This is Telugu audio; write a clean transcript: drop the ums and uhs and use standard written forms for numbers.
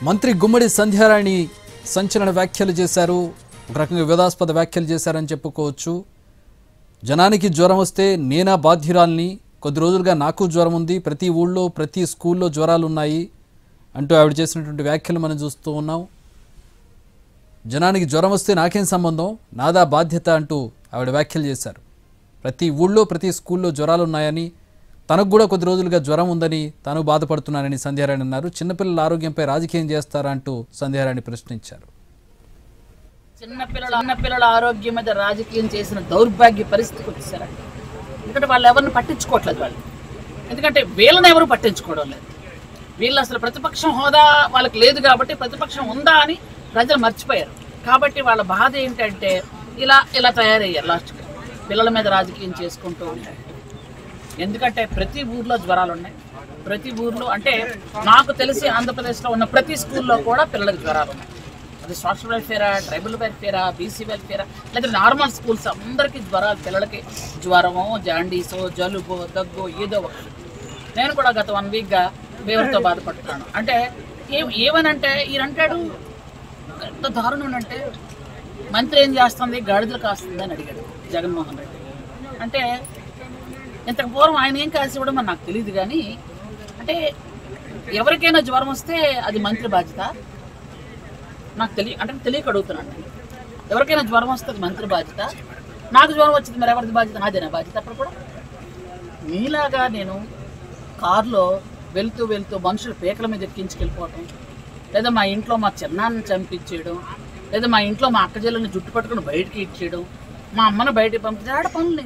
మంత్రి గుమ్మడి సంధ్యారాణి సంచలన వ్యాఖ్యలు చేశారు. ఒక రకంగా వివాదాస్పద వ్యాఖ్యలు చేశారని చెప్పుకోవచ్చు. జనానికి జ్వరం వస్తే నేనా బాధ్యురాల్ని, కొద్ది రోజులుగా నాకు జ్వరం ఉంది, ప్రతి ఊళ్ళో ప్రతి స్కూల్లో జ్వరాలు ఉన్నాయి అంటూ ఆవిడ చేసినటువంటి వ్యాఖ్యలు మనం చూస్తూ ఉన్నాం. జనానికి జ్వరం వస్తే నాకేం సంబంధం, నాదా బాధ్యత అంటూ ఆవిడ వ్యాఖ్యలు చేశారు. ప్రతి ఊళ్ళో ప్రతి స్కూల్లో జ్వరాలు ఉన్నాయని, తనకు కూడా కొద్ది రోజులుగా జ్వరం ఉందని తాను బాధపడుతున్నానని సంధ్యారాణి అన్నారు. చిన్నపిల్లల ఆరోగ్యంపై రాజకీయం చేస్తారా అంటూ సంధ్యారాణి ప్రశ్నించారు. చిన్నపిల్లల ఆరోగ్యం మీద రాజకీయం చేసిన దౌర్భాగ్య పరిస్థితికి వచ్చేసారండి. ఎందుకంటే వాళ్ళు ఎవరిని పట్టించుకోవట్లేదు. వాళ్ళు ఎందుకంటే వీళ్ళని ఎవరు పట్టించుకోవడం లేదు. వీళ్ళు అసలు ప్రతిపక్షం హోదా వాళ్ళకి లేదు కాబట్టి ప్రతిపక్షం ఉందా అని ప్రజలు మర్చిపోయారు. కాబట్టి వాళ్ళ బాధ ఏంటంటే ఇలా తయారయ్యారు. లాస్ట్కి పిల్లల మీద రాజకీయం చేసుకుంటూ ఉంటారు. ఎందుకంటే ప్రతి ఊర్లో జ్వరాలు ఉన్నాయి. ప్రతి ఊర్లో అంటే నాకు తెలిసి ఆంధ్రప్రదేశ్లో ఉన్న ప్రతి స్కూల్లో కూడా పిల్లలకు జ్వరాలు ఉన్నాయి. అది సోషల్ వెల్ఫేరా, ట్రైబల్ వెల్ఫేరా, బీసీ వెల్ఫేరా, లేదా నార్మల్ స్కూల్స్ అందరికీ జ్వరాలు. పిల్లలకి జ్వరమో, జాండీసో, జలుబో, దగ్గు ఏదో ఒకటి. నేను కూడా గత 1 వీక్గా ఫీవర్తో బాధపడుతున్నాను. అంటే ఏమనంటే ఈయనంటాడు ఎంత దారుణం అంటే మంత్రి ఏం చేస్తుంది, గాడిదలు కాస్తుంది అని అడిగాడు జగన్మోహన్ రెడ్డి. అంటే ఇంతకు పూర్వం ఆయన ఏం కాల్సి ఇవ్వడం అని నాకు తెలియదు. కానీ అంటే ఎవరికైనా జ్వరం వస్తే అది మంత్రి బాధ్యత నాకు తెలియక అడుగుతున్నాను. ఎవరికైనా జ్వరం వస్తే అది మంత్రి బాధ్యత. నాకు జ్వరం వచ్చింది, మరి ఎవరిది బాధ్యత? నాదేనా బాధ్యత? అప్పుడు కూడా మీలాగా నేను కారులో వెళ్తూ మనుషులు పేకల మీద ఎక్కించుకెళ్ళిపోవటం, లేదా మా ఇంట్లో మా చిన్నాన్ని చంపించేయడం, లేదా మా ఇంట్లో మా అక్క చెల్లెల్ని జుట్టు పట్టుకుని బయటికి ఇచ్చేయడం, మా అమ్మను బయటికి పంపించే ఆడ పనులు